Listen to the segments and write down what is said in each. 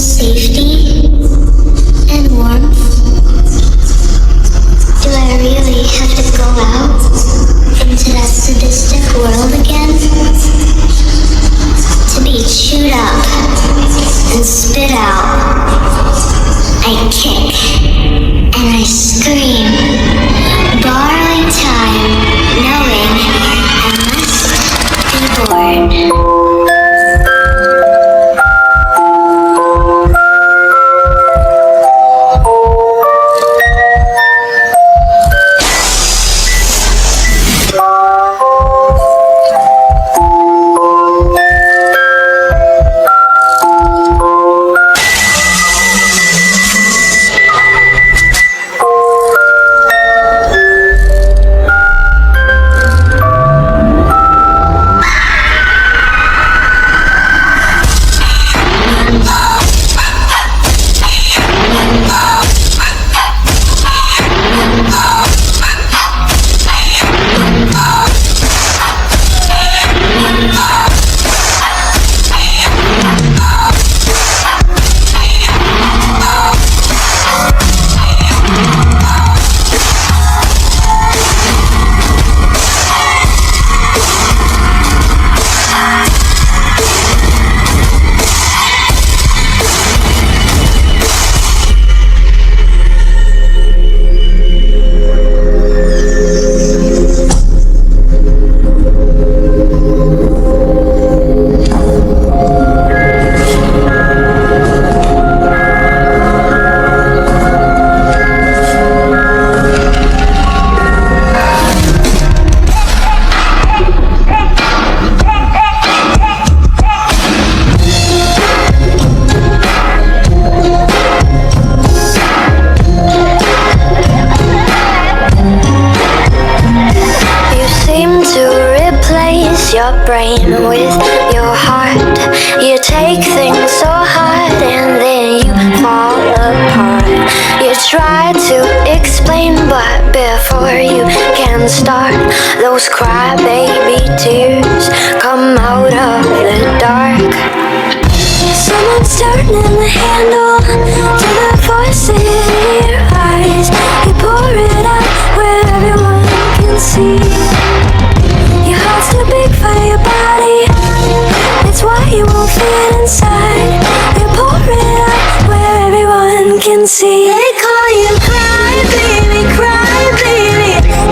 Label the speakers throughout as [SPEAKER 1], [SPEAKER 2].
[SPEAKER 1] safety and warmth? Do I really have to go out into that sadistic world again? To be chewed up and spit out. I kick and I scream, borrowing time, knowing I must be bored. Your brain with your heart. You take things so hard and then you fall apart. You try to explain, but before you can start, those crybaby tears come out of the dark. Someone's turning the handle to the voice in your eyes. You pour it out where everyone can see. Your heart's too big for your body, it's why you won't fit inside. You pour it out where everyone can see. They call you cry baby,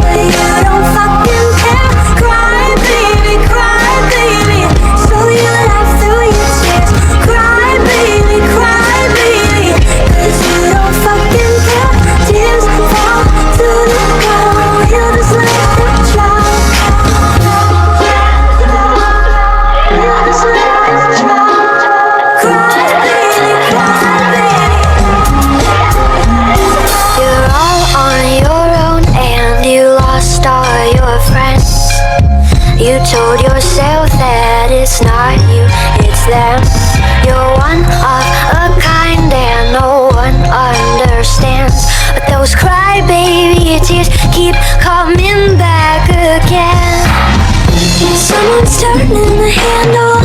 [SPEAKER 1] but you don't fucking care. Cry baby, so you laugh through your tears. Cry baby, 'cause you don't fucking care. Tears fall to the ground, you just let them drop. You're all on your own and you lost all your friends. You told yourself that it's not you, it's them. You're one of a kind and no one understands. But those crybaby tears keep coming back again. Someone's turning the handle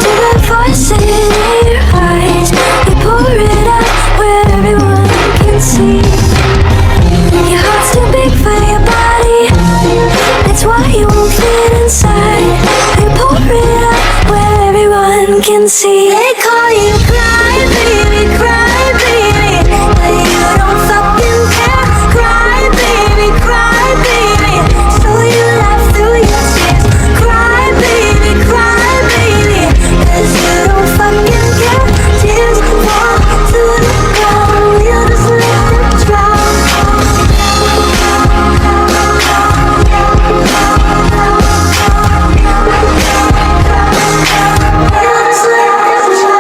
[SPEAKER 1] to the voice in your eyes. You pour it out where everyone can see. Your heart's too big for your body, it's why you won't fit inside. You pour it out where everyone can see. They call you cry baby, but you don't fucking care. Cry baby, so you laugh through your tears. Cry baby, 'cause you don't fucking care. Tears fall to the ground, you just let them drop. You just let them drop.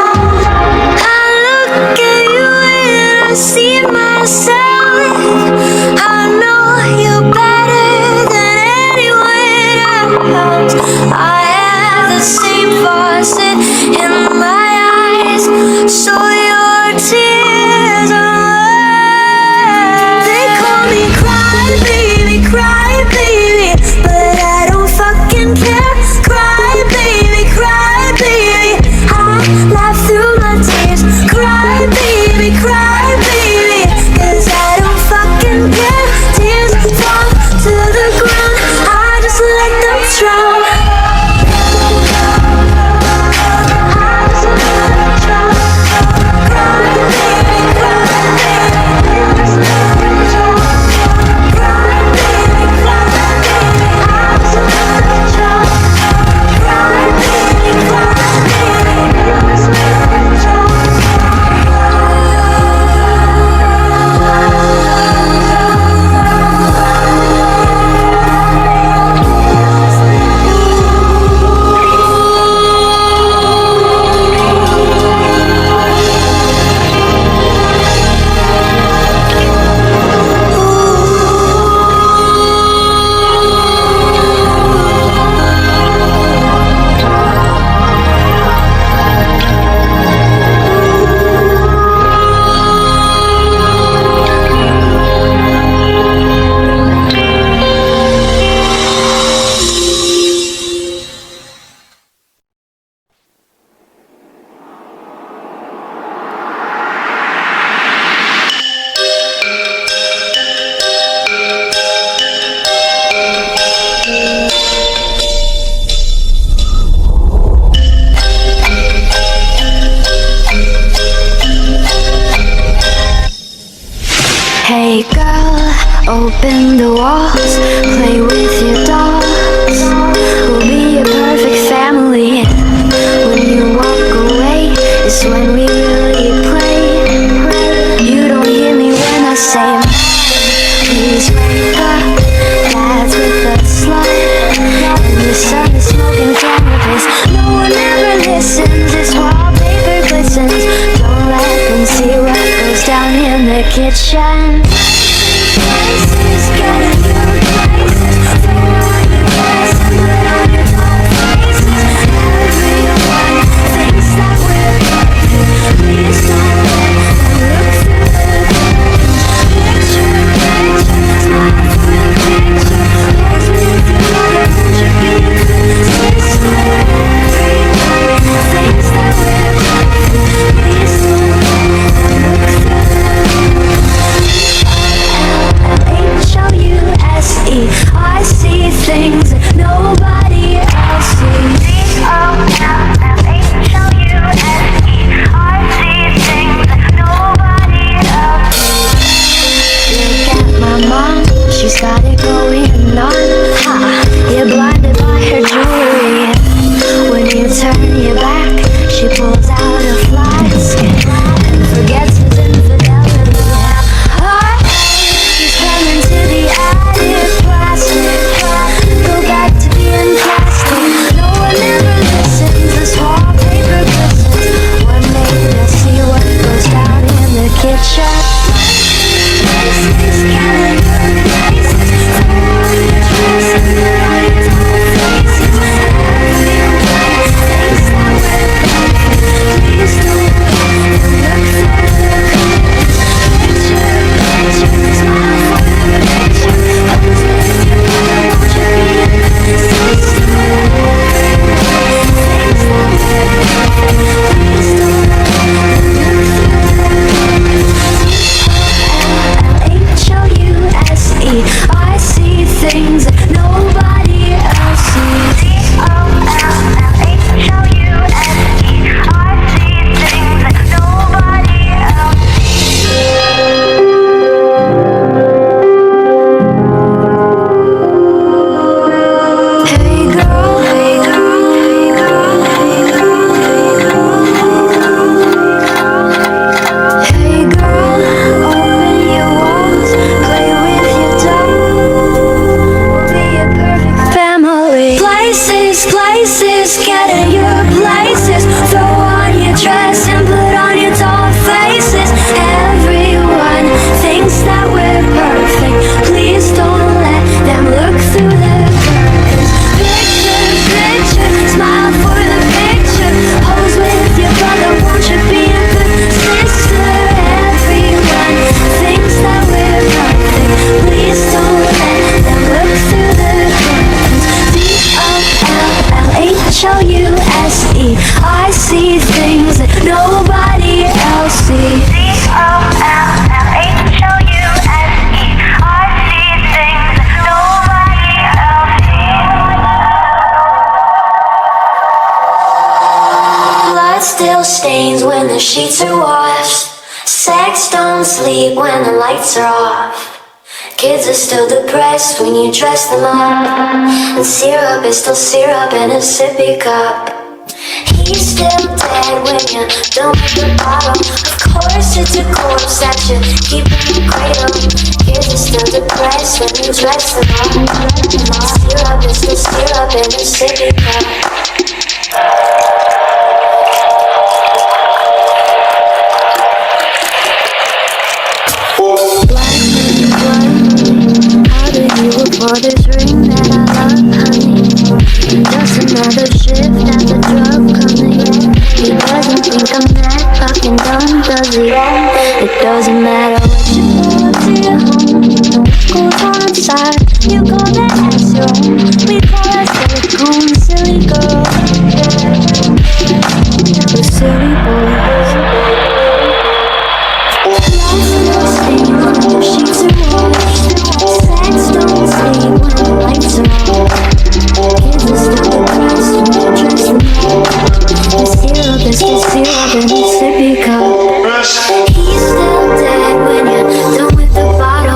[SPEAKER 1] Hey girl, open the walls, play with your dolls. We'll be a perfect family. When you walk away is when we really play. You don't hear me when I say, please wake up, Dad's with a slut, and the sun is smoking cannabis. No one ever listens, this wallpaper glistens. Don't let them see what goes down in the kitchen. Places, getting new places. Throw on your dress and put on your doll faces. Everyone thinks that we're perfect. Please don't let them look through the curtains. Picture, smile for the picture. Pose with your mother, won't you be a good sister? Everyone thinks that we're perfect. Please don't let them look through the H-O-U-S-E. I see things that nobody else sees. H-O-U-S-E. I see things that nobody else sees. Look at my mom, she's got it going on. Ha, you're blinded by her jewelry. When you turn your back, she pulls out a flask and forgets his infidelity. She's coming to the attic, plastic. Go back to being plastic. No one ever listens, this wallpaper glistens. One day they'll see what goes down in the kitchen. Places, calendar places. Throw on your dress and put on your doll faces. Everyone thinks that we're perfect. Please don't let them look through the curtains. Picture, smile for the picture. Pose with your mother, won't you be a good sister? Everyone thinks that we're perfect. Please don't let them look through the curtains. H-O-U-S-E. I see things that nobody else sees. H-O-U-S-E. I see things that nobody else sees. Hey girl, hey girl, hey girl, hey girl, hey girl, hey girl, open your walls, play with your doll. We'll be a perfect family. Places, places, get in your places. Throw on your dress and put on your doll faces. Everyone thinks that we're perfect. Please don't let them look through the curtains. Picture, picture, smile for the picture. Pose with your brother, won't you be a good sister? Everyone thinks that we're perfect. Please don't let them look through the curtains. D-O-L-L-H-O-U-S-E. I see things that nobody else sees. D-O-L-L-H-O-U-S-E. I see things that nobody else sees. Blood still stains when the sheets are washed. Sex don't sleep when the lights are off. Kids are still depressed when you dress them up. And syrup is still syrup in a sippy cup. He's still dead when you're done with the bottle. Of course it's a corpse that you keep in the cradle. Kids are still depressed when you dress them up. Syrup is still syrup in a sippy cup. How do you afford this ring that I love, honey? Just another shift at the drug company. He doesn't think I'm that fucking dumb, does he? It doesn't matter what you pull to your home. No goes on inside. You call that ass your own. We call that silicone, silly girl. The silly boys. Sheets are washed. Sex don't sleep when the lights are on. Kids are still depressed when you dress them up. The syrup is still syrup in a sippy cup. He's still dead when you're done with the bottle.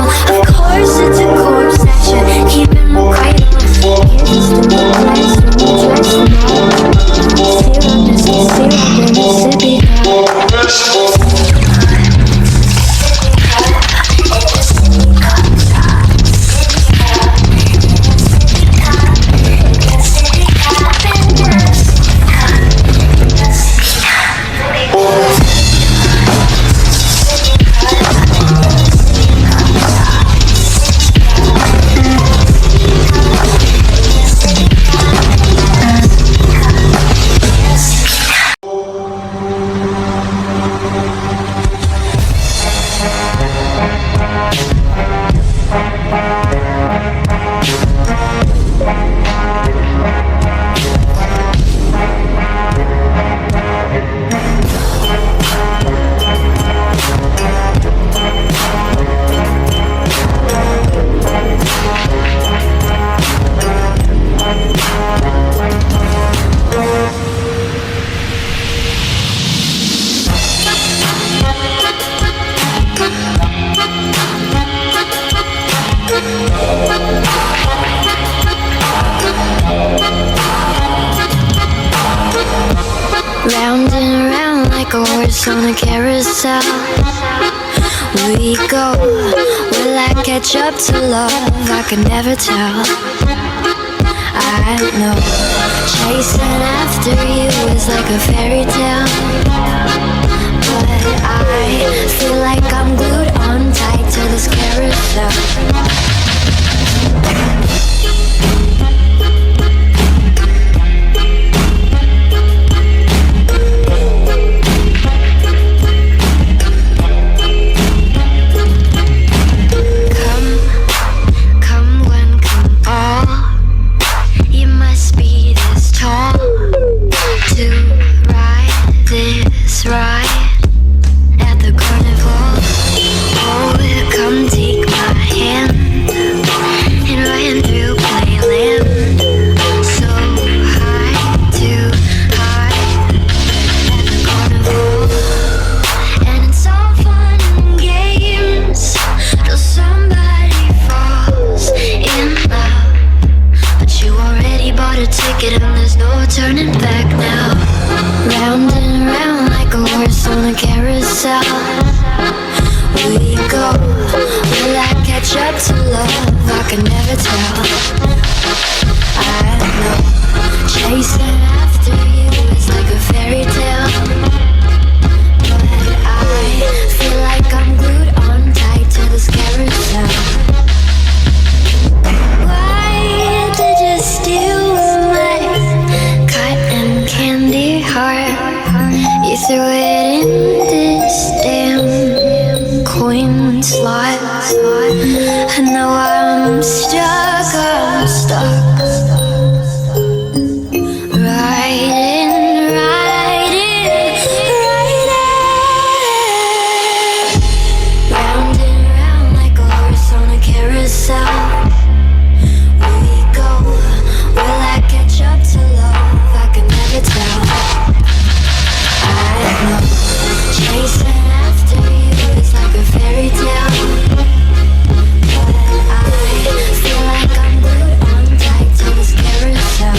[SPEAKER 1] a horse on a carousel. We go, will I catch up to love? I can never tell. I know, chasing after you is like a fairy tale, but I feel like I'm glued on tight to this carousel. Turning back now, round and round like a horse on a carousel. We go, will I catch up to love? I can never tell. I know, chasing after you is like a fairy tale, but I feel like I'm glued on tight to this carousel. Why did you steal my cotton candy heart? You threw it in this damn coin slot, and now I'm stuck, riding round and round like a horse on a carousel. Chasing after you is like a fairy tale, but I feel like I'm glued on tight to this carousel.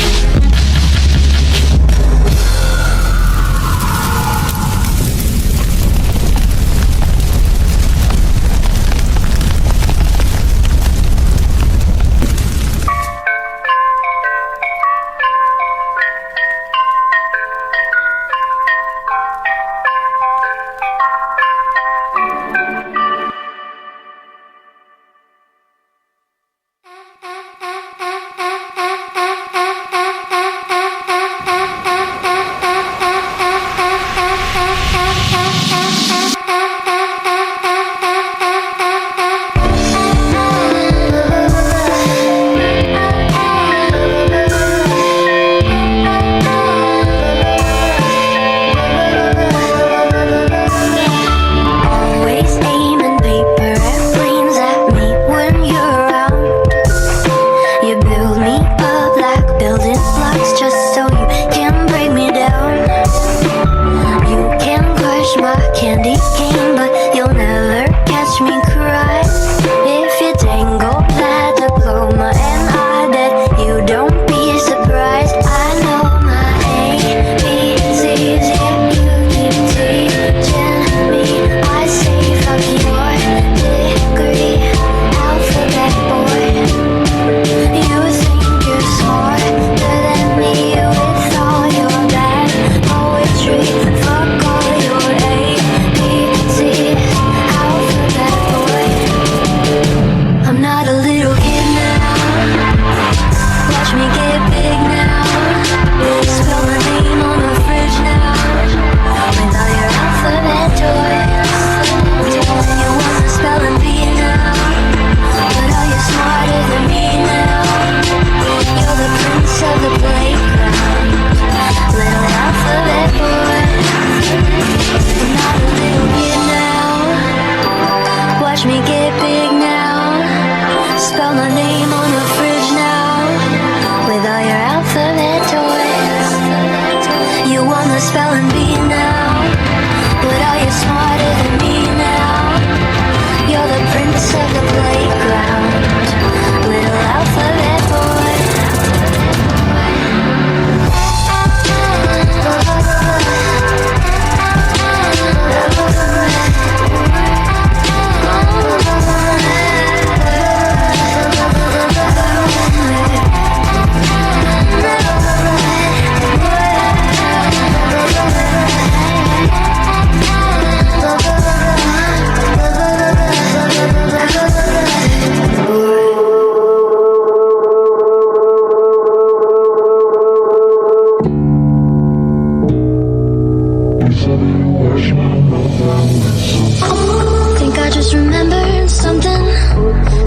[SPEAKER 1] Think I just remembered something.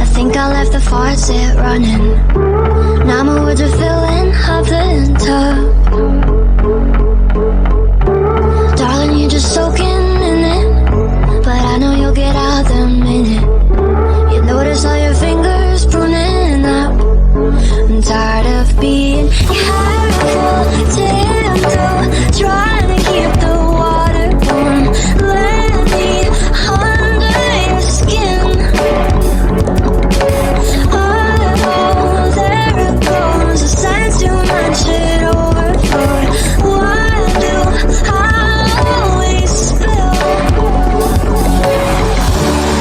[SPEAKER 1] I think I left the faucet running. Now my words are filling up the tub. Darling, you're just soaking in it, but I know you'll get out the minute you notice all your fingers pruning up. I'm tired of being careful, tiptoe, trying to keep the water warm. Let me under your skin. Oh, there it goes. The signs too much, it overflowed. Why do I always spill?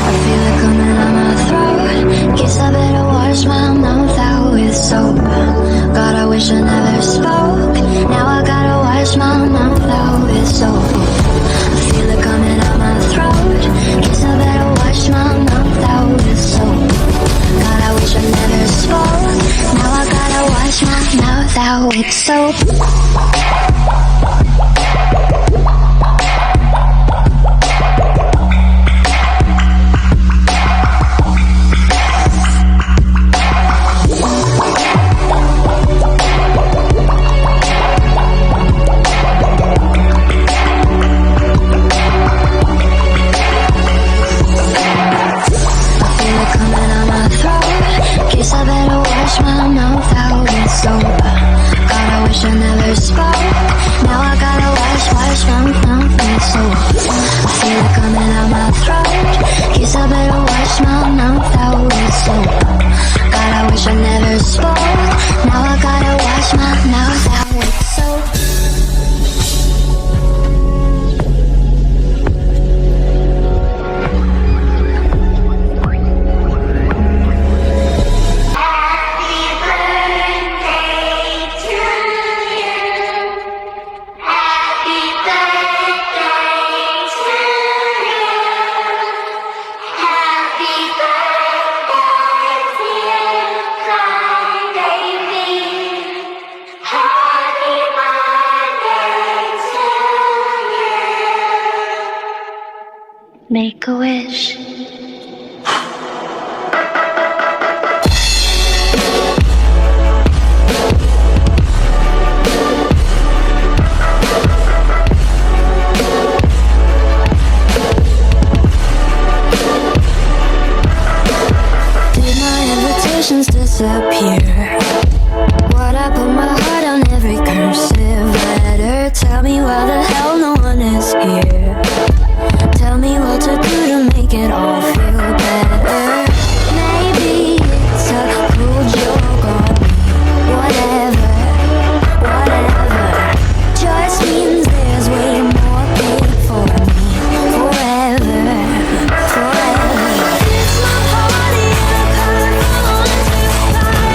[SPEAKER 1] I feel it coming out my throat. Guess I better wash my mouth out with soap. God, I wish I never spoke. Now I gotta wash my mouth out with soap. I feel it coming out my throat. Guess I better wash my mouth out with soap. God, I wish I never spoke. Now I gotta wash my mouth out with soap. Guess I better wash my mouth out with soap. God, I wish I never spoke. Now I gotta wash my mouth with soap. I feel it coming out my throat. Guess I better wash my mouth out with soap. God, I wish I never spoke. Now I gotta wash my mouth out with soap. Make a wish. Did my invitations disappear? What I put my heart on every cursive letter. Tell me why the hell no one is here. Tell me what to do to make it all feel better. Maybe it's a cruel joke on me. Whatever, whatever. Just means there's way more paid for me. Forever, forever. It's my party and I kinda want to fight.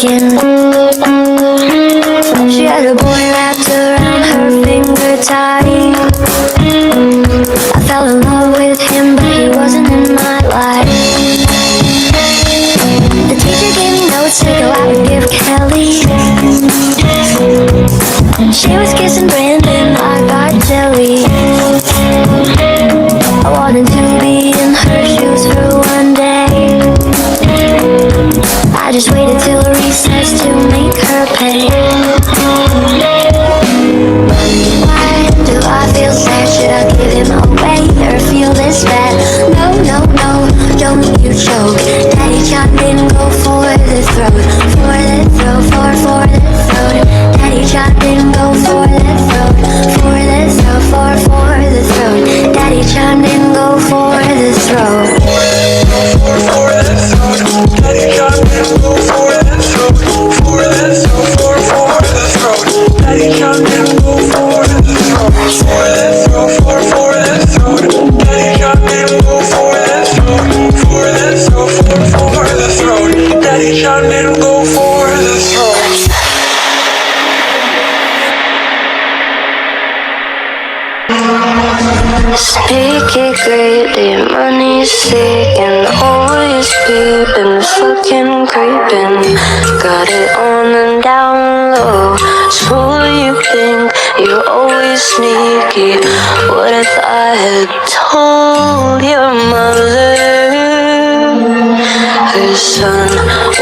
[SPEAKER 1] shaking. She had a boy wrapped around her finger tight. I fell in love with him, but he wasn't in my life. The teacher gave me notes to go out and give Kelly. She was kissing Brandon, I got jelly. I wanted to be in her shoes for one day. I just waited till recess to make her pay. Why do I feel sad? Should I give him away or feel this bad? No, no, no, don't you choke. Daddy John didn't go for the throat. For the throat, for the throat. Daddy John didn't go for the throat. For the throat, for the throat. Daddy John didn't go for the throat. For the throat. Daddy John didn't go for the throat. For the throat, for the throat. Daddy John didn't go for the throat. For the throat, for the throat. Daddy John didn't go for the throat. For the throat, for the throat. Daddy John didn't go for the throat. Speak it greatly, money's sick and always peeping, fucking creeping. Got it on and down low, so you think you're always sneaky. What if I had told your mother her son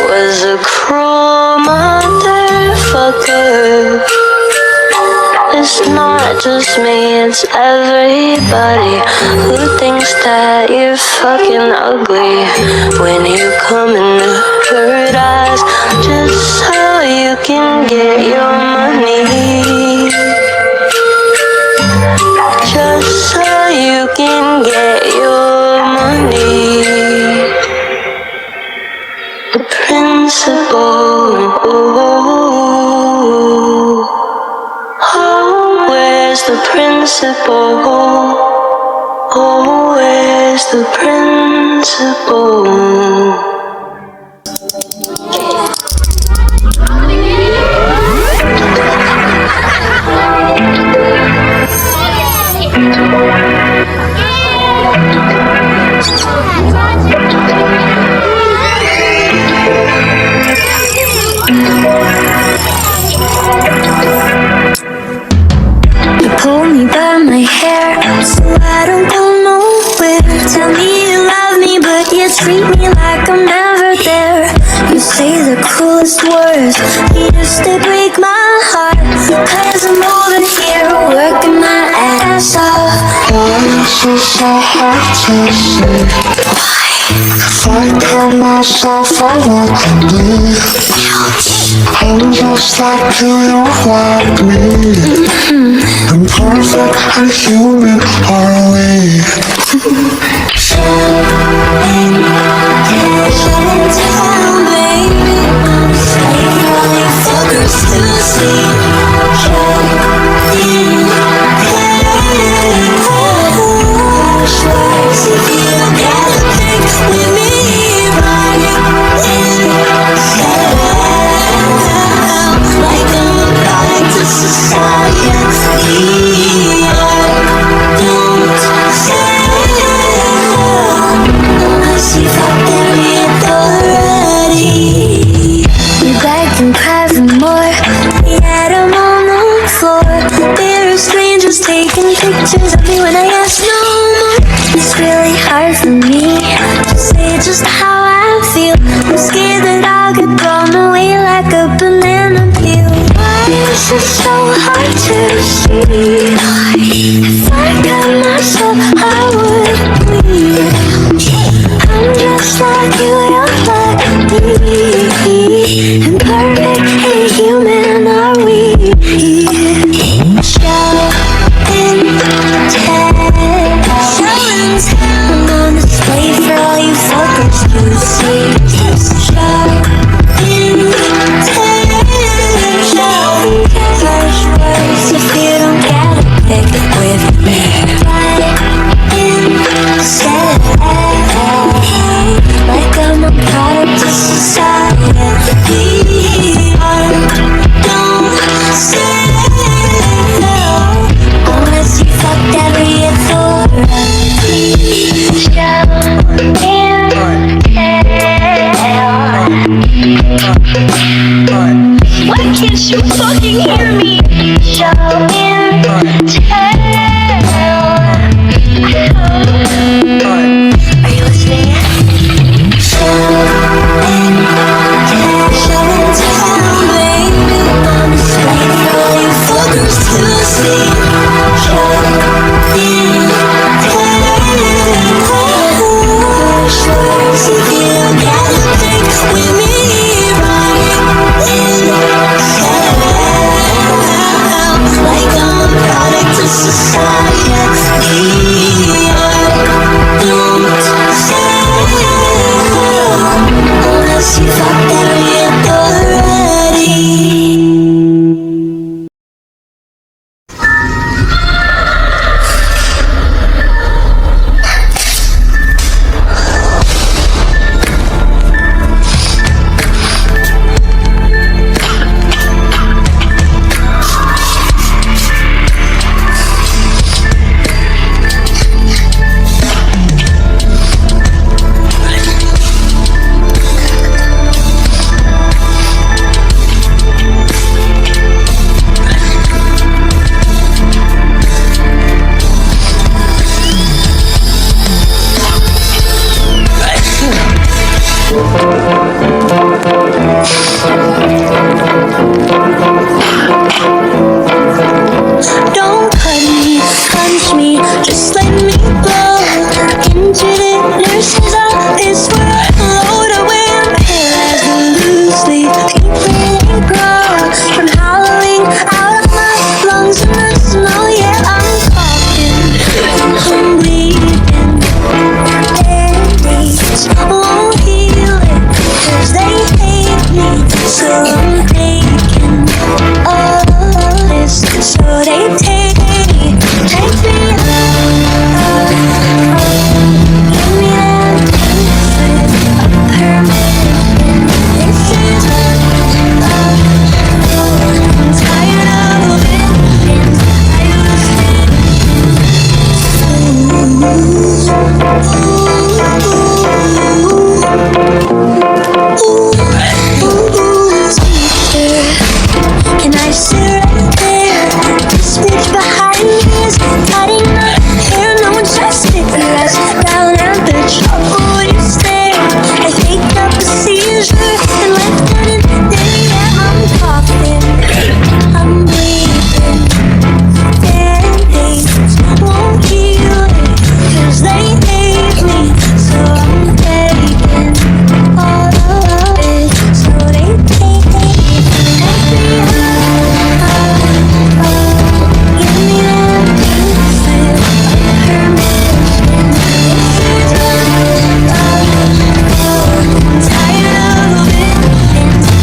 [SPEAKER 1] was a cruel motherfucker? It's not just me, it's everybody who thinks that you're fucking ugly when you come in her eyes just so you can get your money. Just so you can get your money. The principal. Where's the principal? Oh, where's the principal? Pull me by my hair so I don't go nowhere. Tell me you love me, but you treat me like I'm never there. You say the coolest words, you used to break my heart. Cause I'm over here working my ass off.
[SPEAKER 2] This is so hard to see. If I tell myself I want to be, I'm just like you want me. Imperfect and human are we.
[SPEAKER 1] Town, baby, like all you fuckers to see. If you get a pic with me running inside, like I'm back to society. Don't say unless you fucking it already. You beg and cry for more, yet I'm on the floor. There are strangers taking pictures of me when I ask no more. It's really hard for me to say just how I feel. I'm scared that I'll get blown away like a banana peel. Why is it so hard to see? If I got myself, I would leave. I'm just like you, you're like me. Imperfect and human are we. Show and tell. I'm on display for all you fuckers to see. Show and tell. just let me go into the nurse's office where I'm loaded with pills and loosely keep breathing grow from howling out of my lungs and the smell. Yeah, I'm coughing, I'm bleeding. Band-aids won't heal it 'cause they hate me, so I'm taking all of this. So they take me give me that benefit of permission. This is love. I'm tired of it, and I teacher, can I sit right there? This bitch behind me is cutting my hair. No one just stick your ass down at the chalkboard you stare. I faked up a seizure and left it in there. Yeah, I'm coughing, I'm bleeding. Band-aids won't heal it 'cause they hate me, so I'm taking all of it. So they take me give me that benefit of permission. This is love. I'm tired of it, and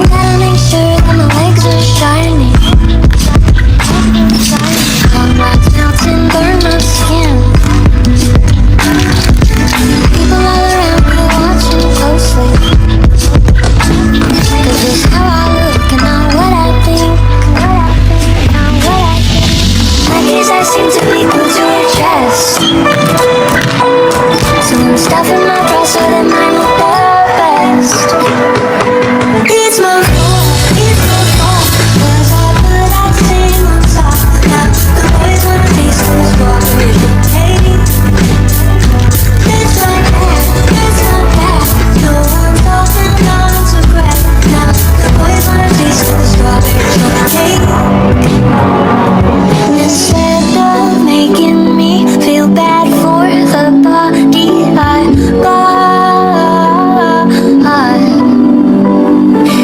[SPEAKER 2] Gotta
[SPEAKER 1] always seem to be glued to her chest. So I'm stuffing my bra so that mine look the best. It's my fault, cause I put that thing on top. Now the boys wanna be so strawberry cake. It's not bad, no one's talking down to grab. Now the boys wanna be so strawberry cake. Instead of making me feel bad for the body I got,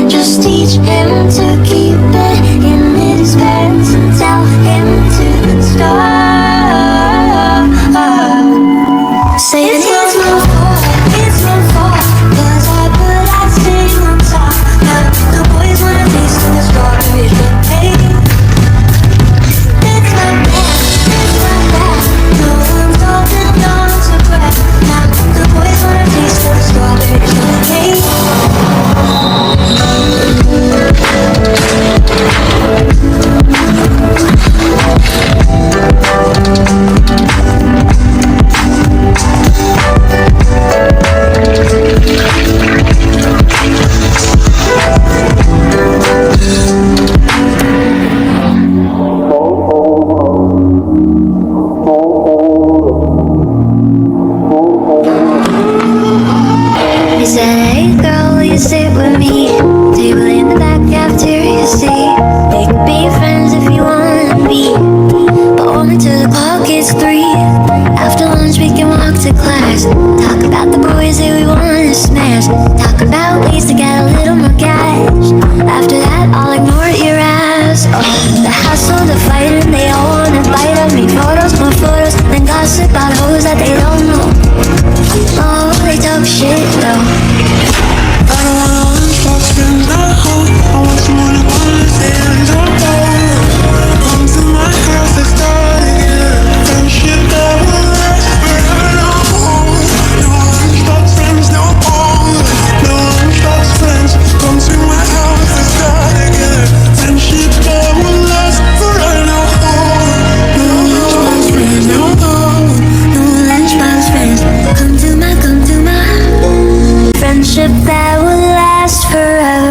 [SPEAKER 1] just teach him to keep it in his pants and tell him to stop. Say it's my fault, cause I put that thing on top. Now the boys wanna taste the strawberry champagne. It's not bad, no one's talking down to grab. Now the boys wanna taste the strawberry champagne. He said, hey girl, will you sit with me? Table in the back cafeteria seat. They could be friends if you wanna be, but only till the clock is 3. After lunch we can walk to class. Talk about the boys that we wanna smash. Talk about ways to get a little more cash. After that I'll ignore your ass. The hassle, the fighting, they all wanna bite of me. Photos, more photos, then gossip about hoes that they don't know. Oh, they talk shit though.
[SPEAKER 2] I don't wanna lunchbox friends at home. I want someone to understand and hold. Come to my house, let's start again. Friendship that will last forever. No lunchbox friends, no home. No lunchbox friends. Come to my house, let's start again. Friendship that will last forever. No lunchbox friends, no home.
[SPEAKER 1] No lunchbox friends. Come to my friendship that will last forever.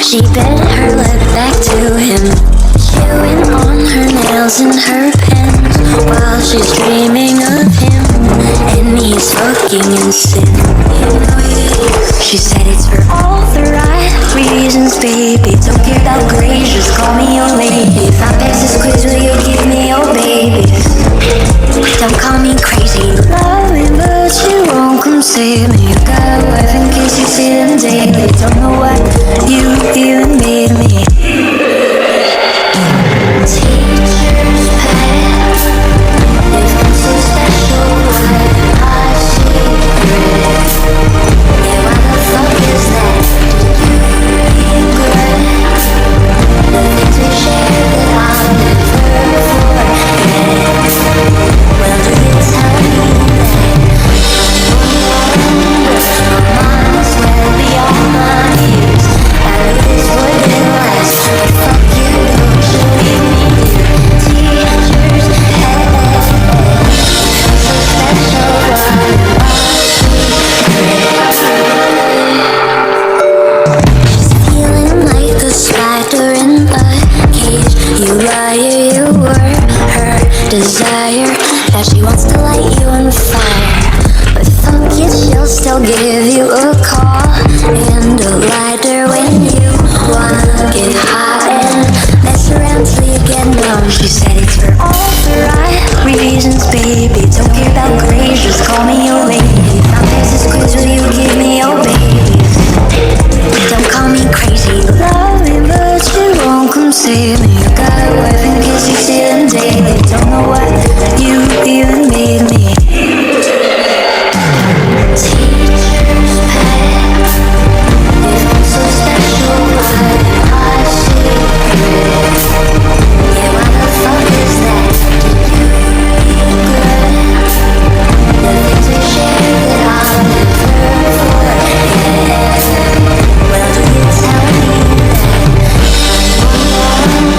[SPEAKER 1] She bent her lip back to him, chewing on her nails and her pens, while she's dreaming of him, and he's fucking in sin. She said it's for all the right reasons, baby. Don't care about grades, just call me your lady. If I pass this quiz, will you give me your babies? Don't call me crazy, you love me, but you won't come save me. You got a wife in case you see them daily. Don't know what you even made me. Teacher's pet, if I'm so special. Now she wants to light you on fire, but fuck it, she'll still give you a call and a lighter when you wanna get hot and mess around till you get numb. She said it's for all the right reasons, baby. Don't care about grades, just call me your lady. Found there's this quiz, will you give me your baby? Don't call me crazy, love me, but you won't come save me. You got a wife and kids you see them daily. Don't know what you even made me. Teacher's pet, if I'm so special, why am I secret? Yeah, why the fuck is that? Do you regret the things we shared that I'll never forget? Well, do you tell me that I'm no longer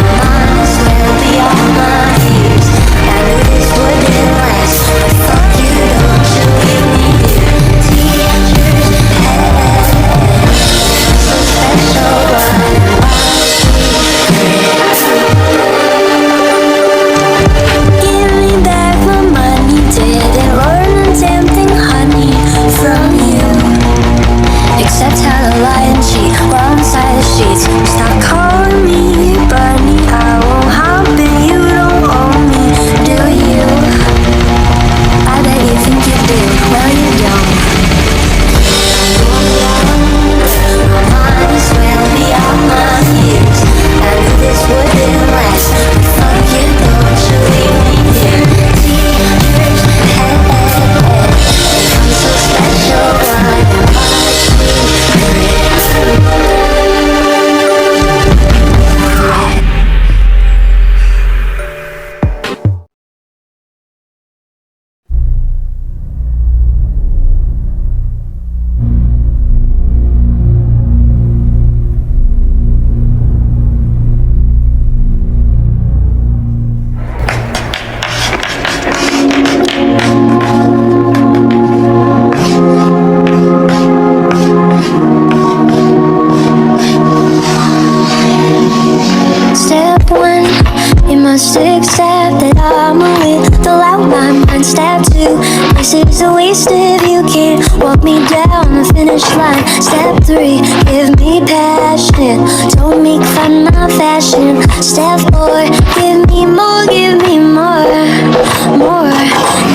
[SPEAKER 1] might as well be all my years? I knew this wouldn't last, but fuck you, don't you leave me here. Teacher's pet, so special, but give me back my money, didn't learn a damn thing, honey, from you. Except how to lie and cheat while inside the sheets. Stop calling me bunny, I won't hop in, you don't own me, do you? I bet you think you do, well you don't. I'm no longer, might as well be all my years. I knew this wouldn't last, but fuck you, don't you leave me here. Teacher's pet, I'm so special, why am I? Step one, you must accept that I'm a little out my mind. Step two, this is a waste if you can't walk me down the finish line. Step three, give me passion, don't make fun my fashion. Step four, give me more, more.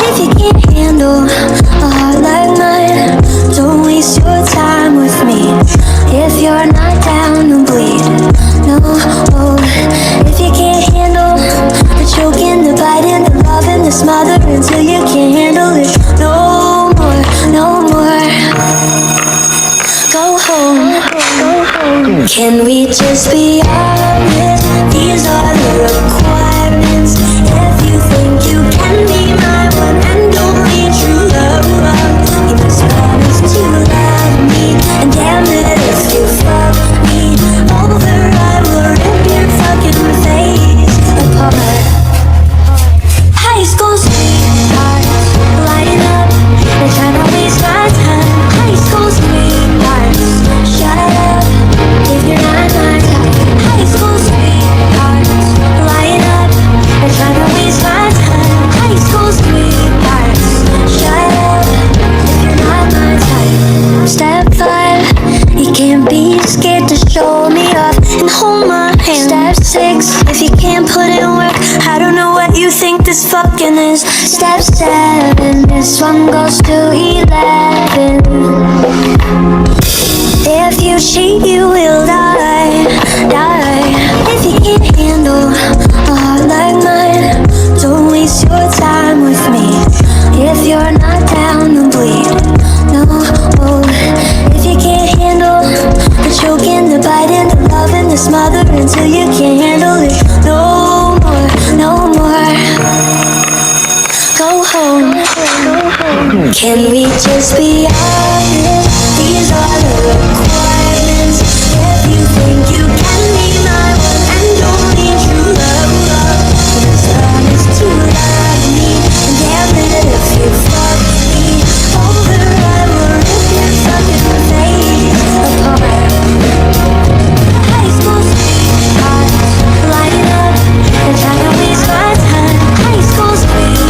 [SPEAKER 1] If you can't handle a heart like mine, don't waste your time with me. If you're not down to bleed, no. If you can't handle the choking, the biting, the loving, the smothering until you can't handle it no more, no more. Go home. Can we just be honest? These are the requirements. If you think you can be my one and only true love, you must promise to love me. And damn it, if you fuck me over, I will rip your fucking face apart. High school sweethearts, line up, they're trying to waste my time. High school sweethearts, shut up if you're not my type. High school sweethearts, line up, they're trying to waste my time. High school sweethearts, shut up if you're not my type. Step 5, you can't be scared to show me off and hold my hand. Step 6, if you can't put in work, I don't know what you think this fucking is. Step 7, this one goes to 11. If you cheat, you will die. If you can't handle a heart like mine, don't waste your time with me. If you're not down to bleed, no. If you can't handle the choking, the biting, the loving, the smothering until you can't handle it no more, no more. Go home. Can we just be honest? These are the requirements. If you think you can be my one and only true love, you must promise to love me. And damn it, if you fuck me over, I will rip your fucking face apart. High school sweethearts, line up, they're trying to waste my time. High school sweethearts.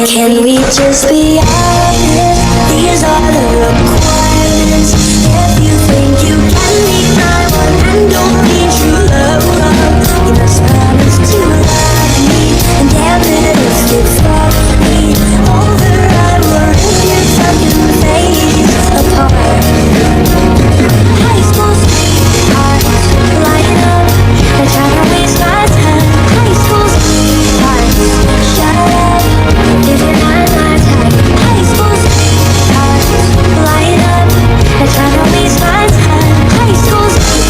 [SPEAKER 1] Can we just be honest? These are the requirements. If you think you can be my one and only true love, you must promise to love me. And damn it if you fuck me over, I will rip your fucking face apart. High school sweethearts, line up and try to waste my time. High school sweethearts, shut up if you're not my type. High school sweethearts, line up and try to waste my time. High school sweethearts.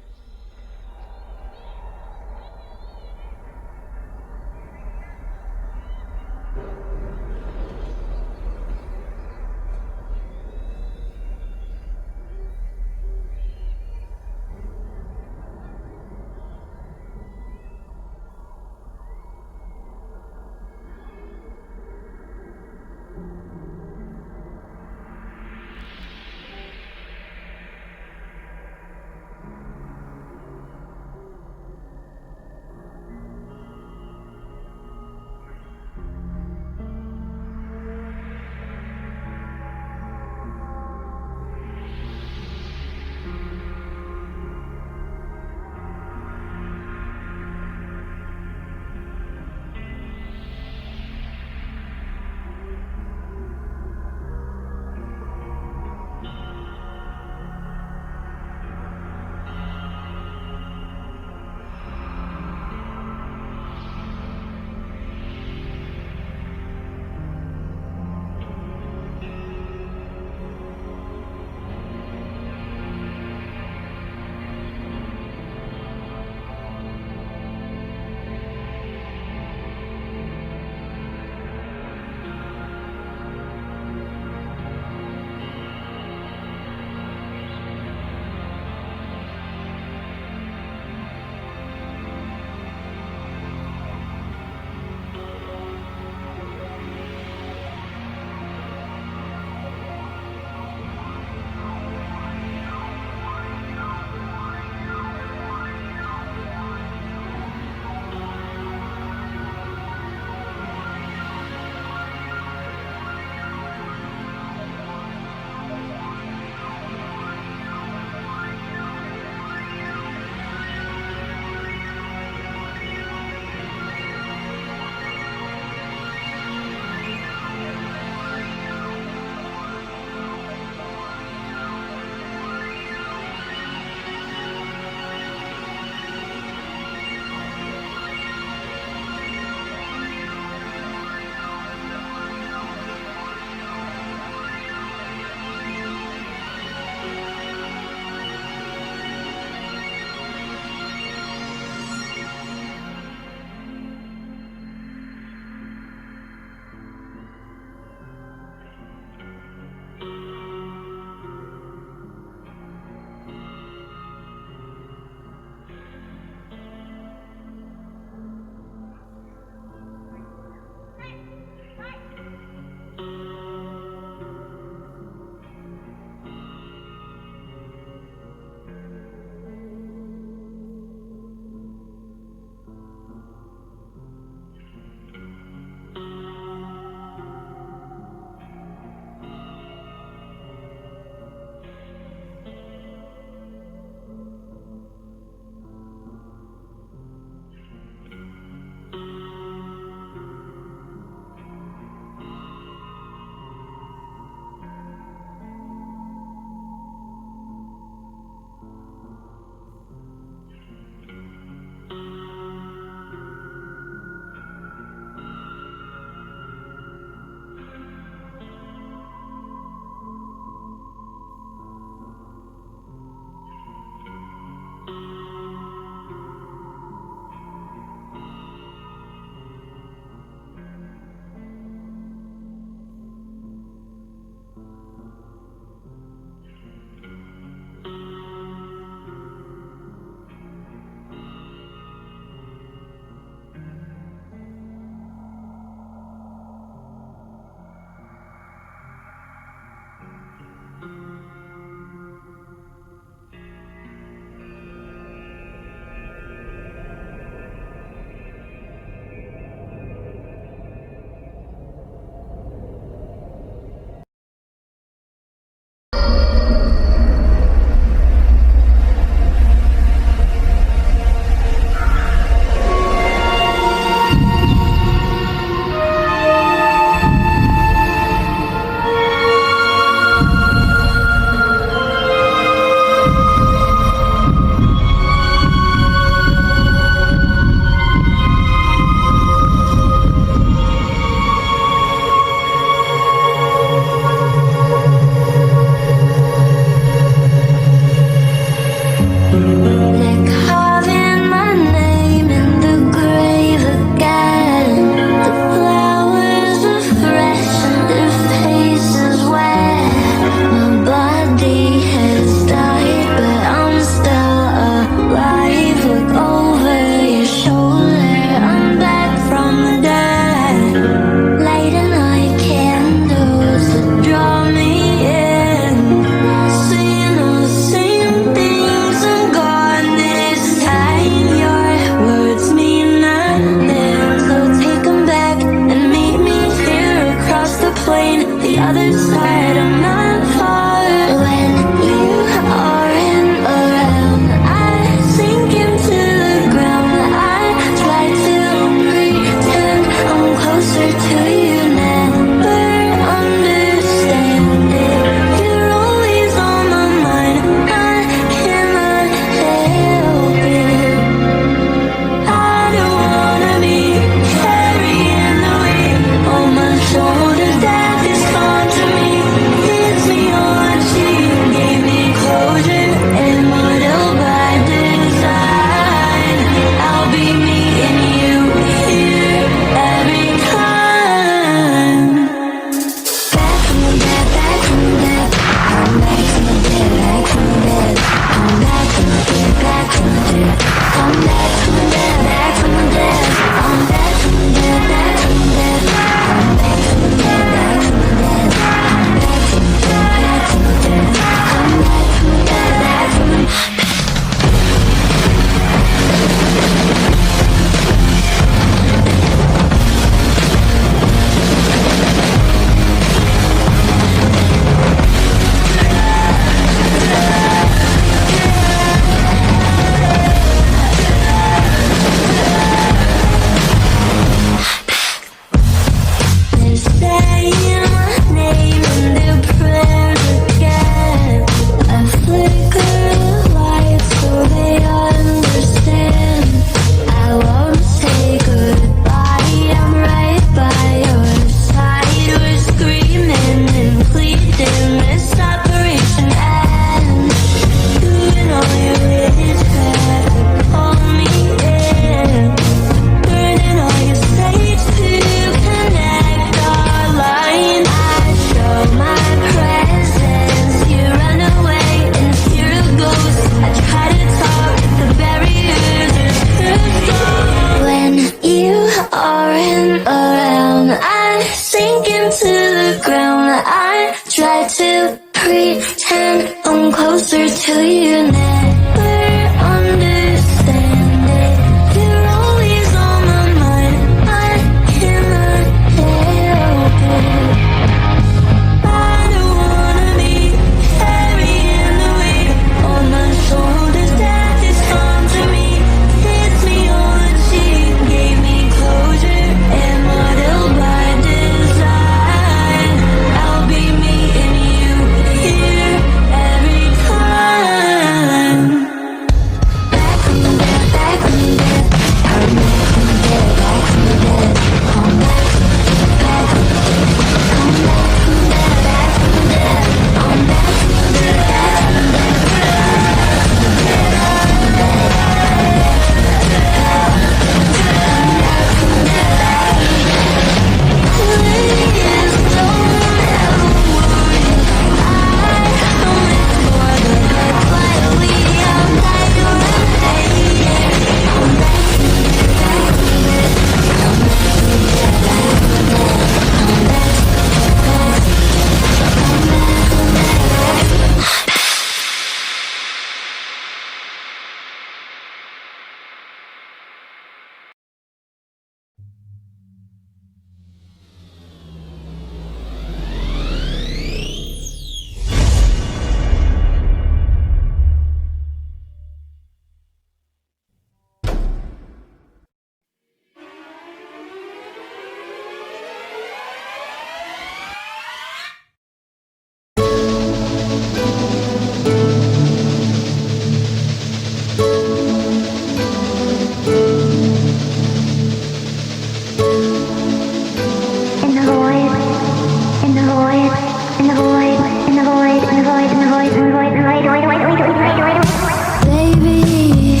[SPEAKER 1] Baby,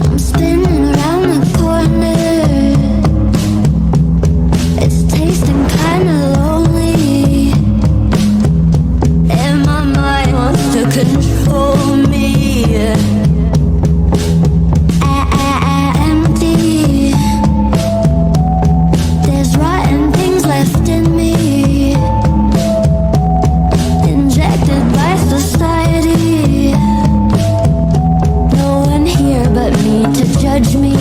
[SPEAKER 1] I'm spinning around the corner. It's tasting kinda lonely, and my mind wants to control me. Empty. There's rotten things left in me, injected by society. No one here but me to judge me.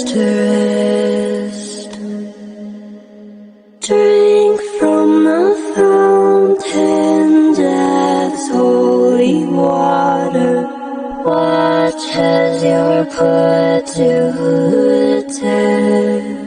[SPEAKER 1] to rest. Drink from the fountain, death's holy water. Watch as you're put to the test.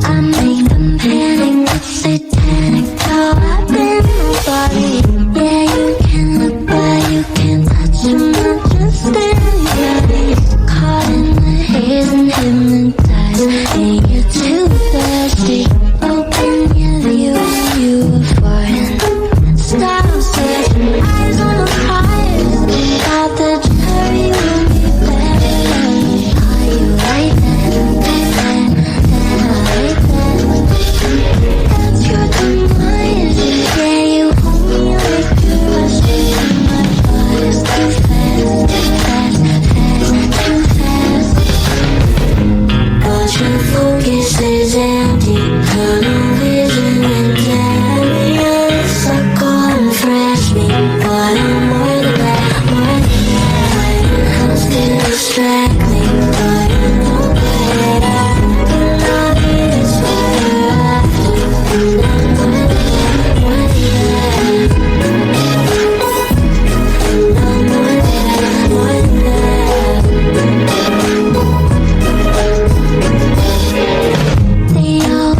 [SPEAKER 1] I make them panic, it's satanic. How I've been nobody. Yeah, you can look, but you can't touch them. Not just anybody. Caught in the haze and hypnotized. Ain't you too thirsty? Open your view and you were foreign. Stop searching, eyes on the prize. Got the jury will be better. Are you right then? That's your demise. Yeah, you hold me like you rush into my body. Too fast, too fast. But your focus is empty. Tunnel vision and canyon. Suckle and fresh me. But I'm more than that, more than that. Else to distract me. But you know that I cannot be this fire after. And I'm more than that, more than that. And I'm more than that, more than that. They all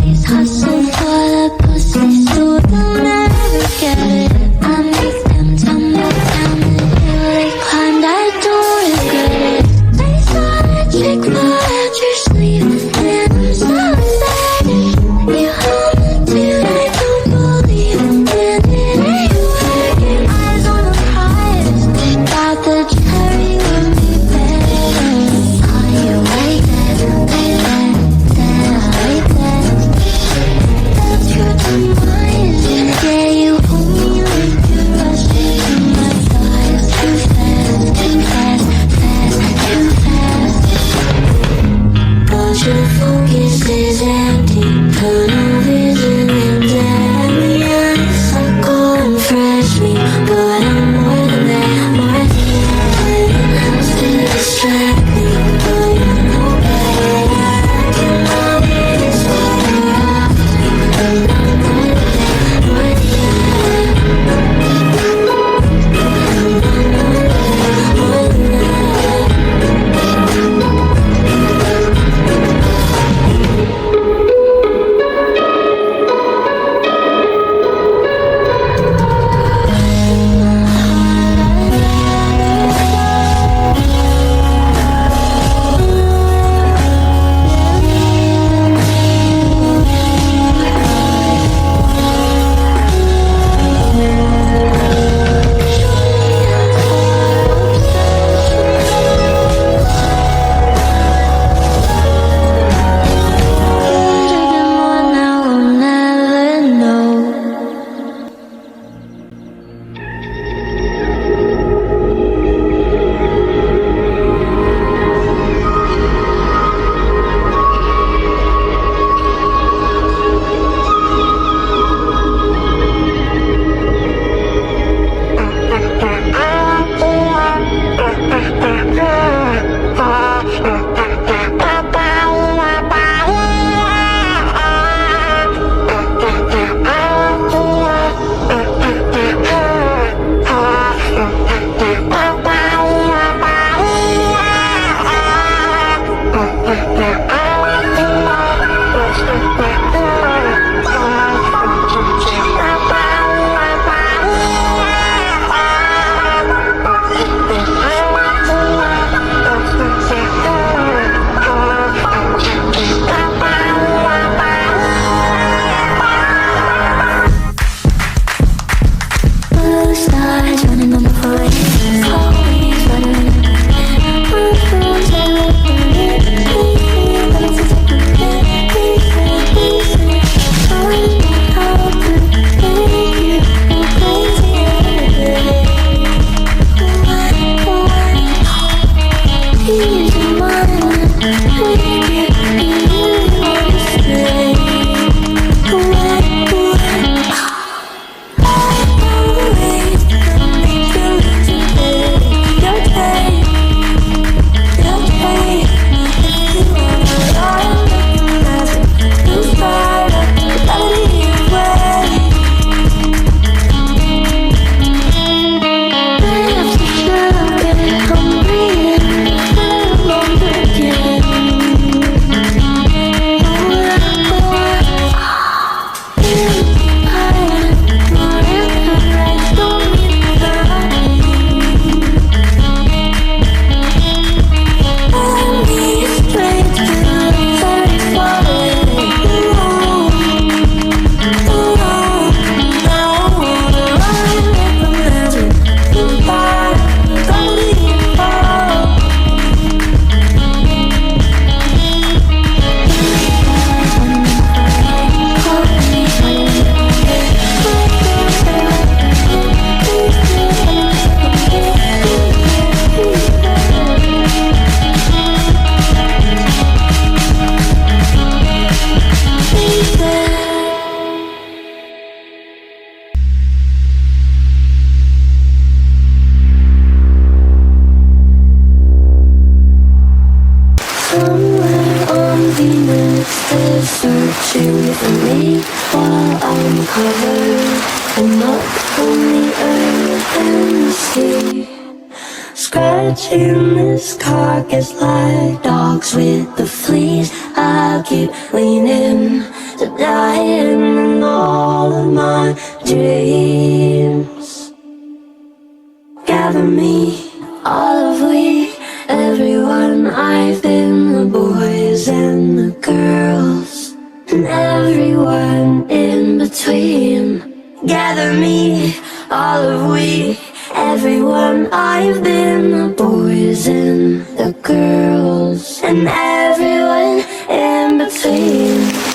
[SPEAKER 1] sleep while I'm covered in muck from the earth and the sea. Scratching this carcass like dogs with the fleas. I keep leaning to dying in all of my dreams. Gather me, all of we, everyone. I've been the boys and the girls, and everyone in between. Gather me, all of we, everyone. I've been the boys and the girls, and everyone in between.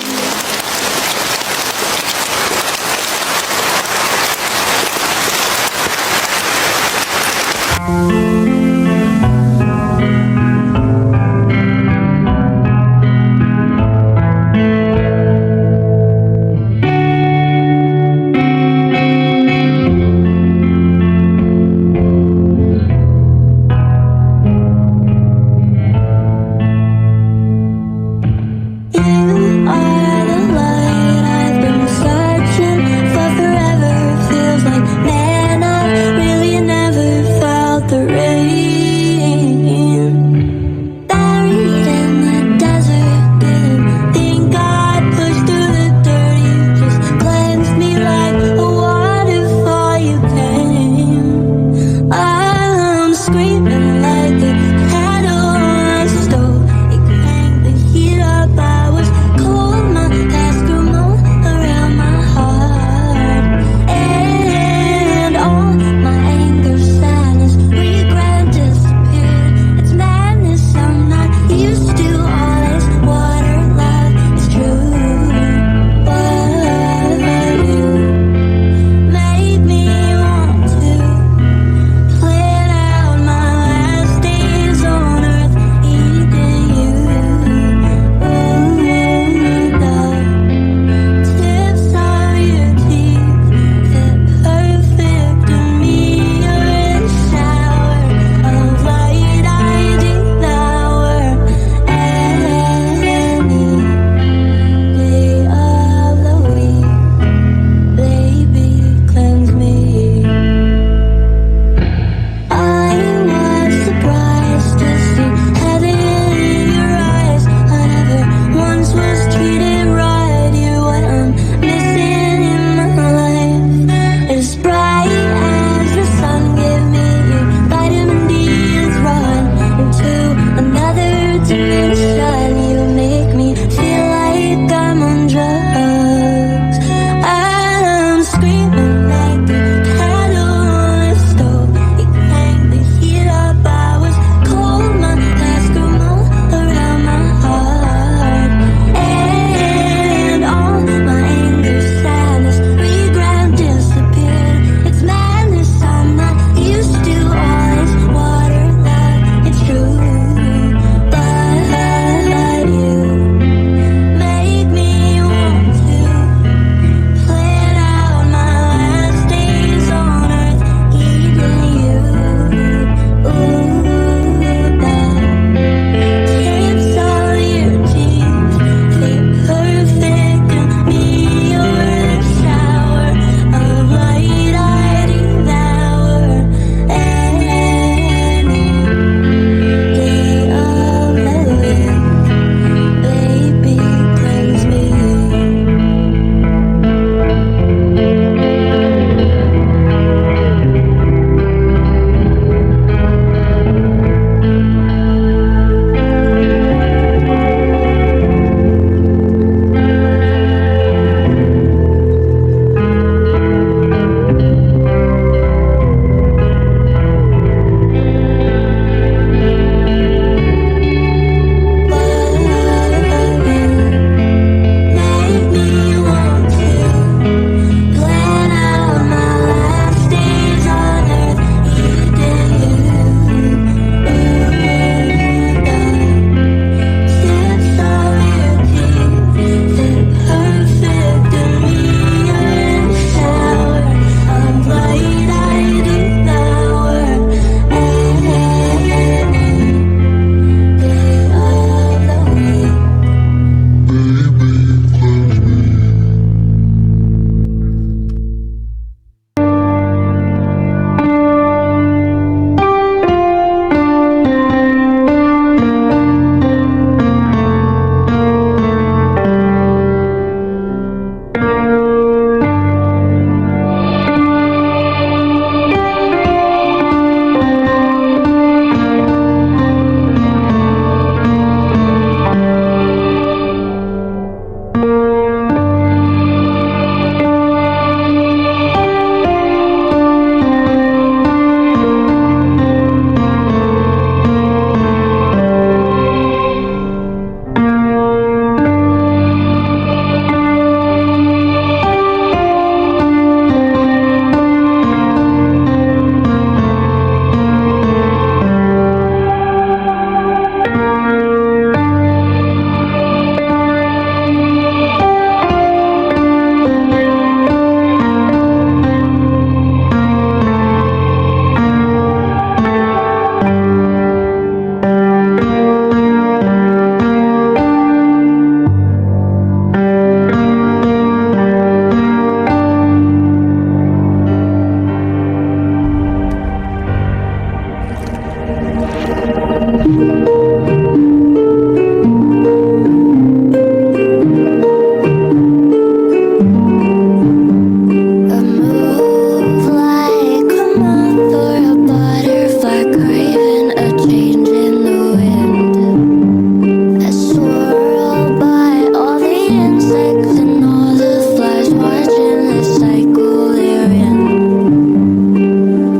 [SPEAKER 1] and all the flies watching this cycle they're in.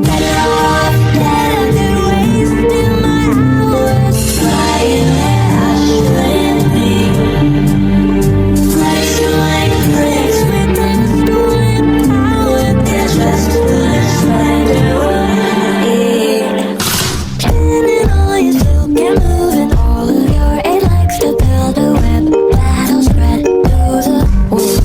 [SPEAKER 1] Better off dead than wasting my hours flying where I shouldn't be. Flexing like bricks with the stolen power. They're just as good as splendor would be. Spinning all your silk and moving all of your eight legs to build a web that'll spread to the world.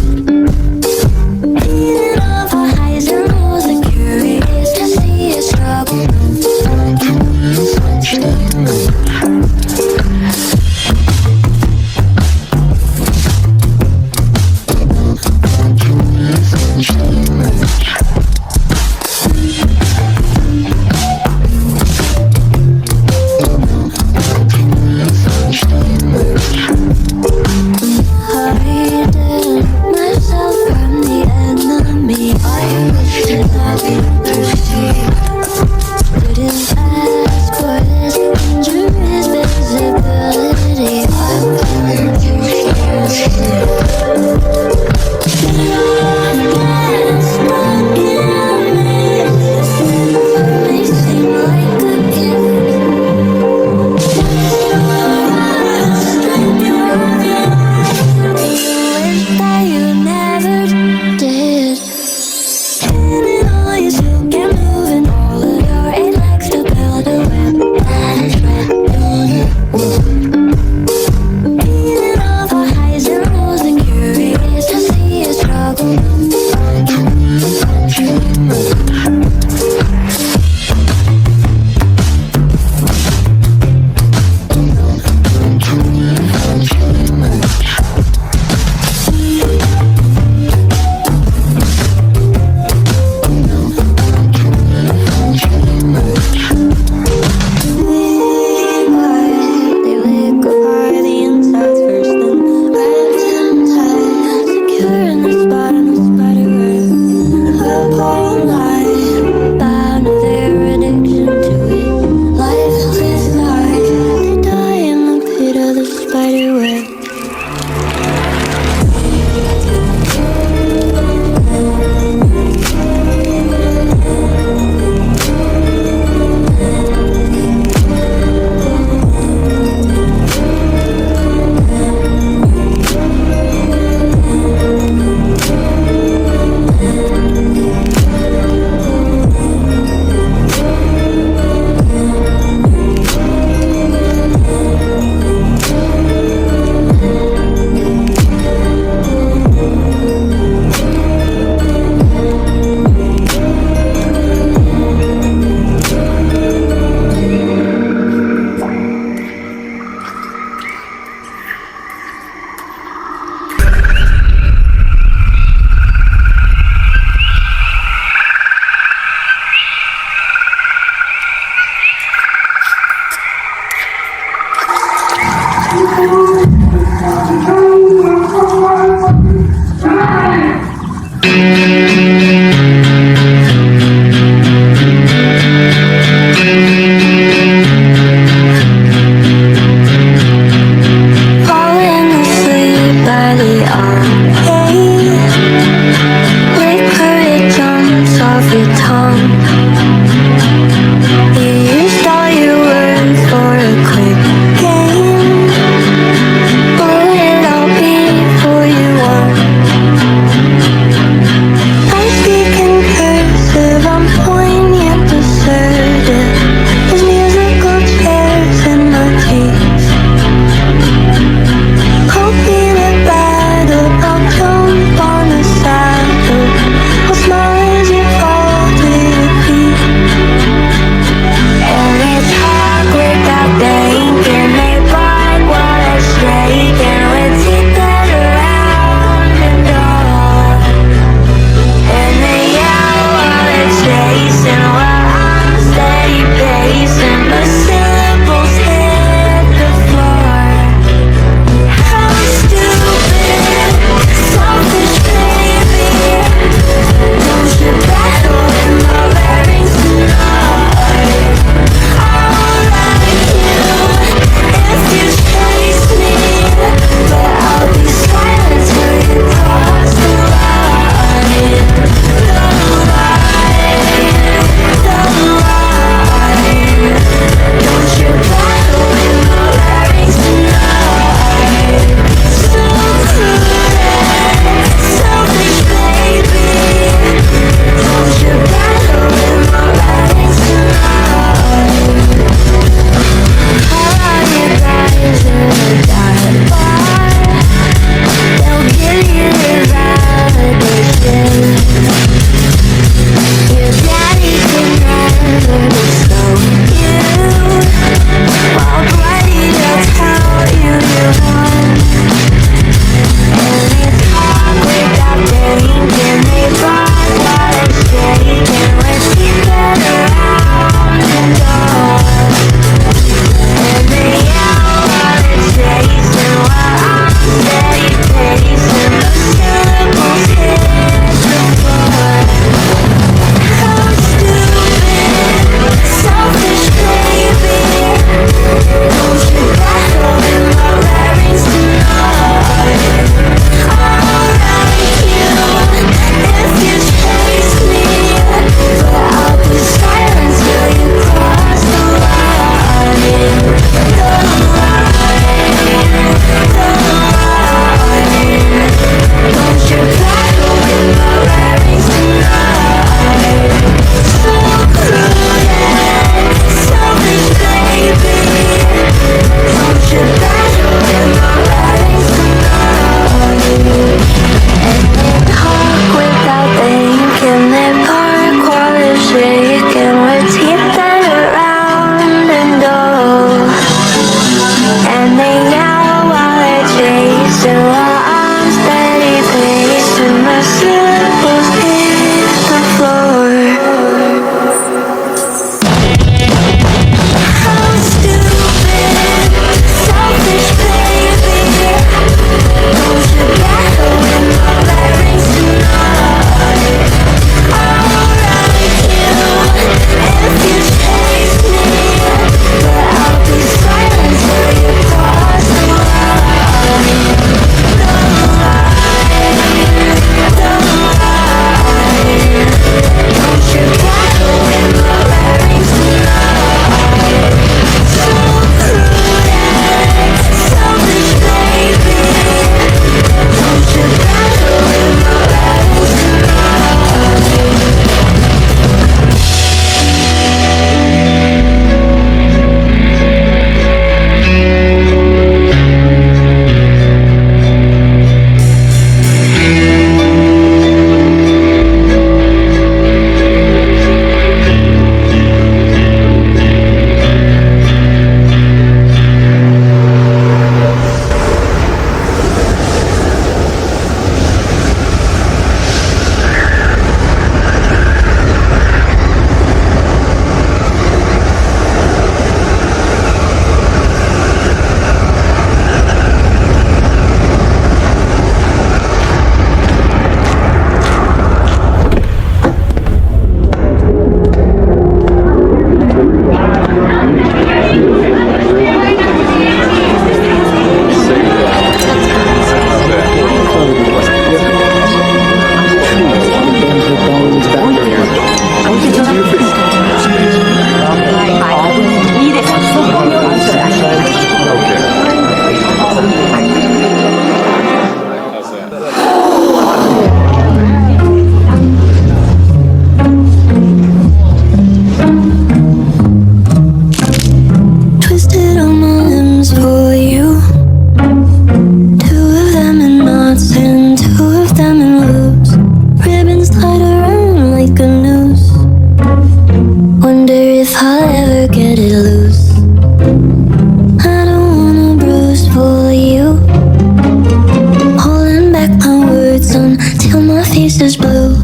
[SPEAKER 1] face is blue.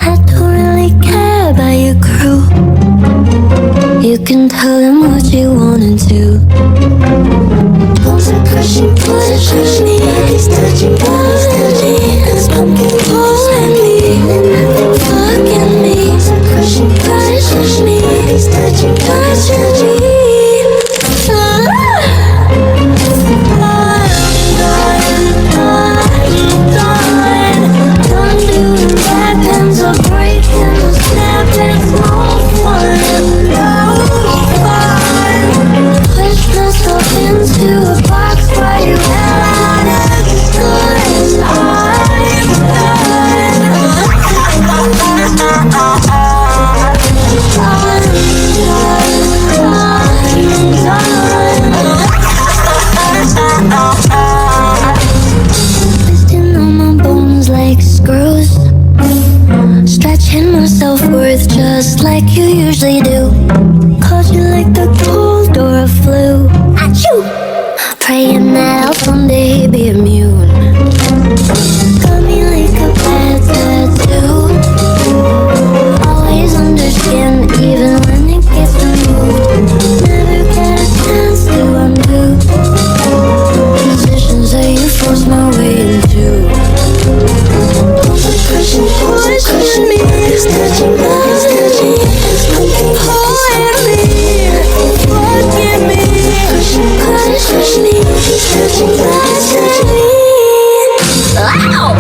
[SPEAKER 1] I don't really care about your crew. You can tell them what you wanted to. Pulls are crushing, pushing me. He's touching, he's pumping, pulling me. And nothing fucking me. Pulls are crushing, pushing me. He's touching, me. Self-worth just like you usually do. Caught you like the cold or a flu. Achoo! Praying that I'll someday be immune. Got me like a bad tattoo. Always under skin, even when it gets removed. Never get a chance to undo positions that you force my way into. Pushing me, he's touching me, pulling me, fucking me. Push me, he's touching me. Ow!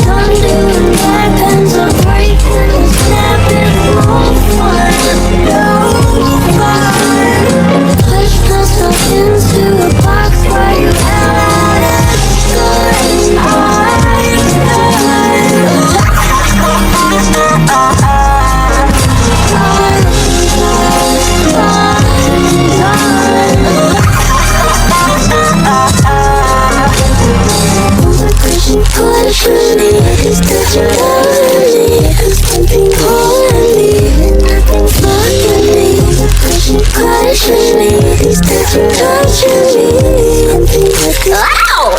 [SPEAKER 1] I'm doing back pens are breaking, snapping, all fun, no fun. Push myself into a box where you pushing me, he's touching me, he's pumping, pulling me, nothing fucking me. Pushing me, he's touching me, pumping, ow!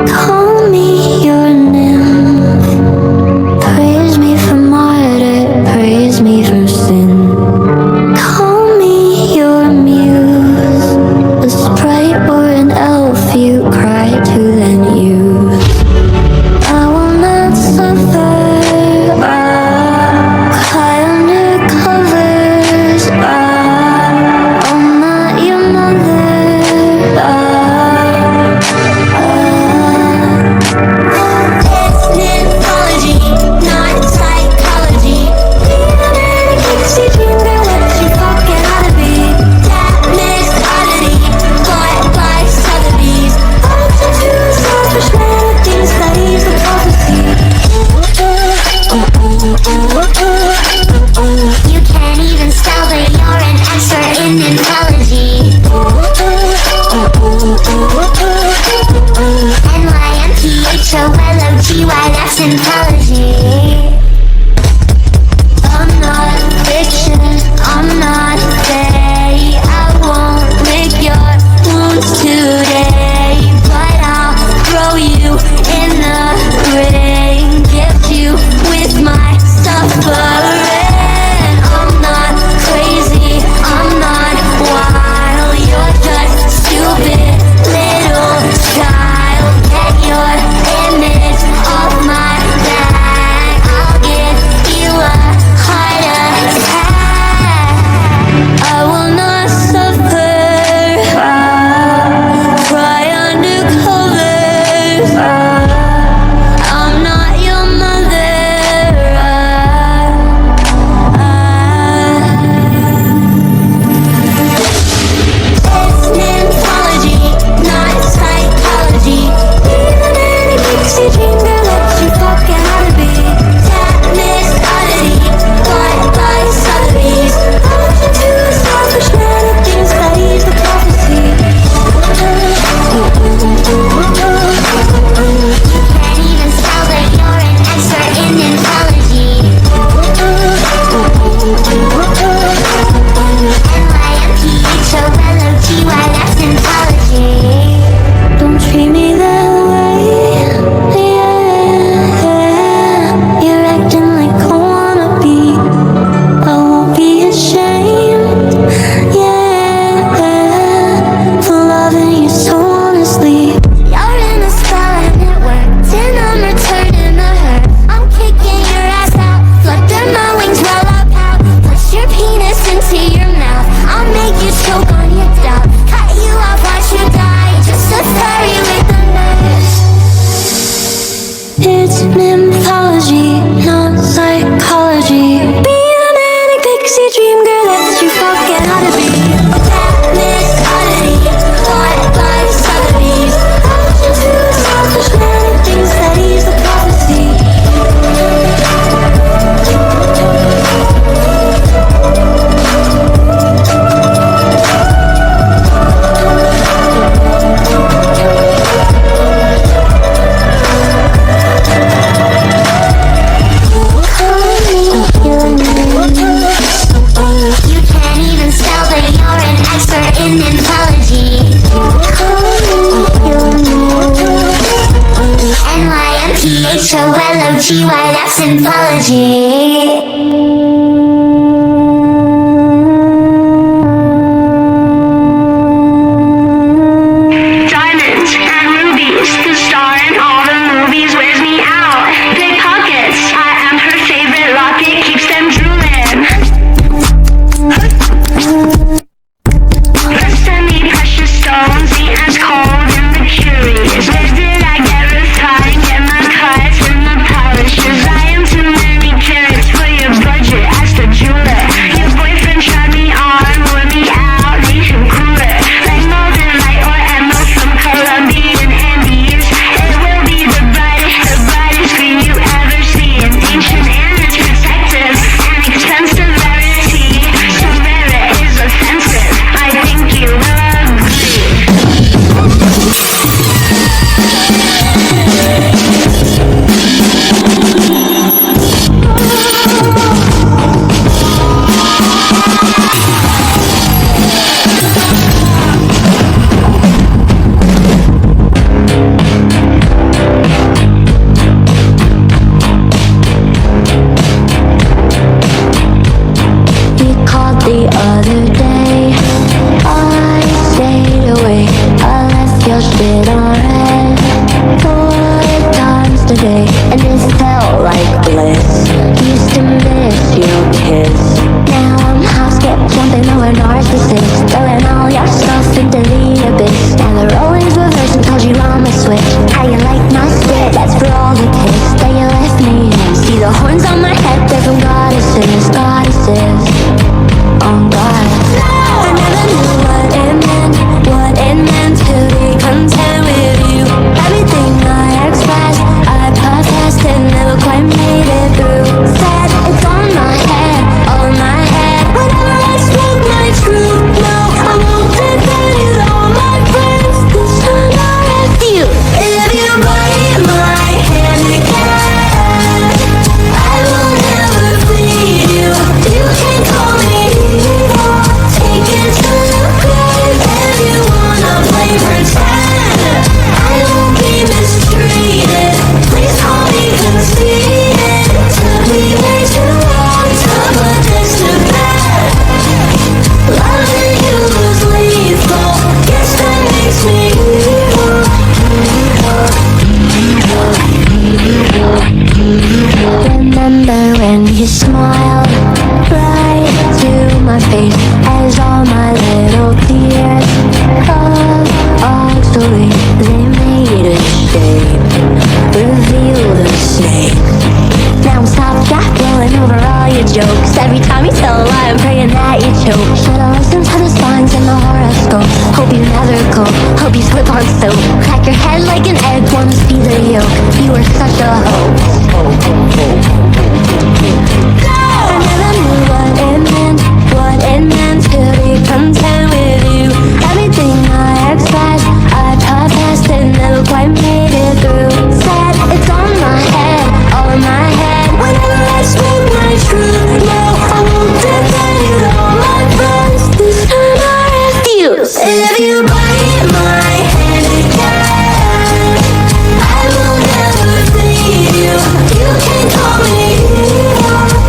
[SPEAKER 1] Call me your nymph, praise me for martyr, praise me for sin. Call me your muse, a sprite or an elf you cry to then use. I will not suffer, cry undercover. It's mythology, not psychology. Be the manic pixie dream girl that you forget how to be. Madness, oddity, what life subtleties. Option to selfish manic things that ease the prophecy. You can't even spell, but you're an expert in anthology. NYMPHOLOGY, that's anthology.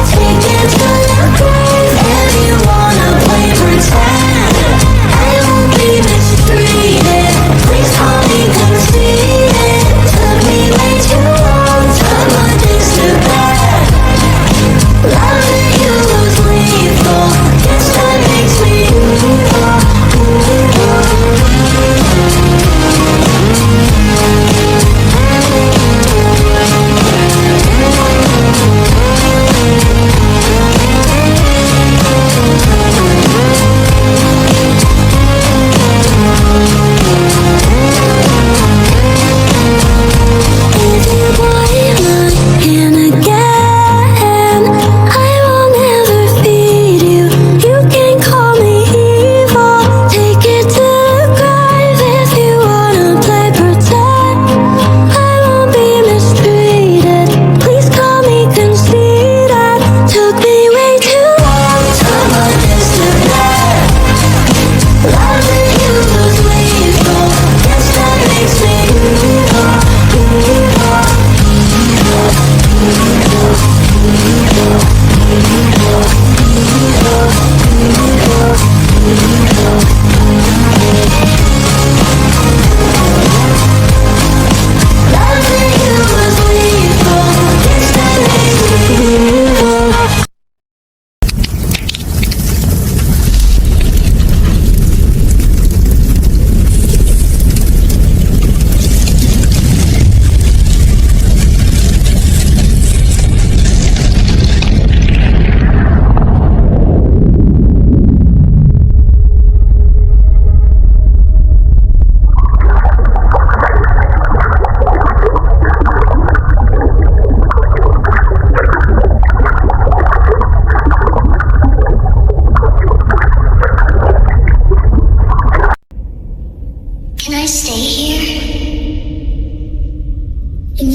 [SPEAKER 1] Take it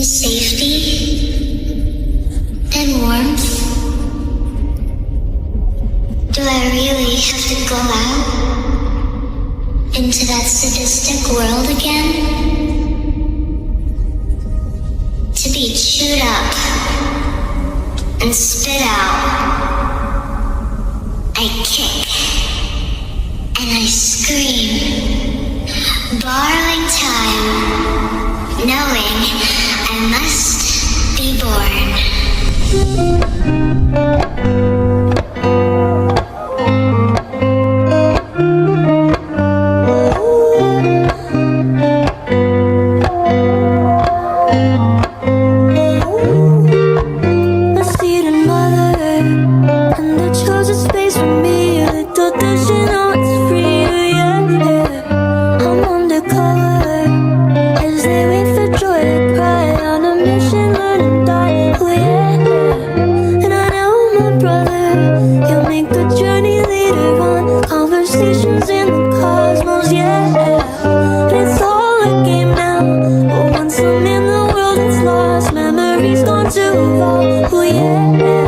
[SPEAKER 1] safety and warmth? Do I really have to go out into that sadistic world again? To be chewed up and spit out? I kick and I scream, borrowing time, knowing I must be born. Conversations in the cosmos, yeah. It's all a game now, but once I'm in the world, it's lost. Memories gone to evolve, oh yeah.